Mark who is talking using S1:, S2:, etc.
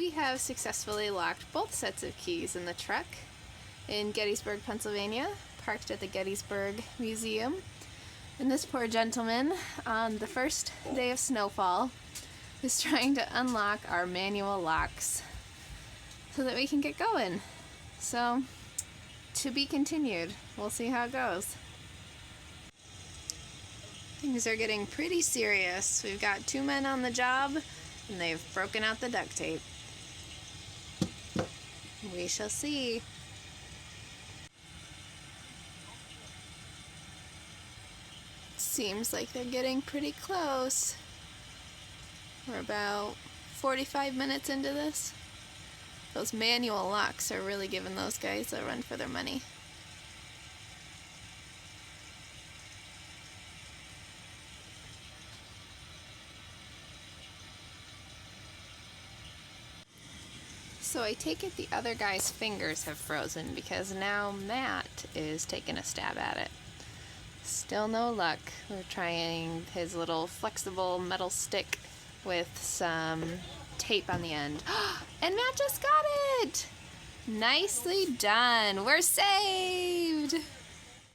S1: we have successfully locked both sets of keys in the truck in Gettysburg, Pennsylvania, parked at the Gettysburg Museum. And this poor gentleman, on the first day of snowfall, is trying to unlock our manual locks so that we can get going. So, to be continued. We'll see how it goes. Things are getting pretty serious. We've got 2 men on the job, and they've broken out the duct tape. We shall see. Seems like they're getting pretty close. We're about 45 minutes into this. Those manual locks are really giving those guys a run for their money. So I take it the other guy's fingers have frozen because now Matt is taking a stab at it. Still no luck. We're trying his little flexible metal stick with some tape on the end. And Matt just got it! Nicely done. We're saved!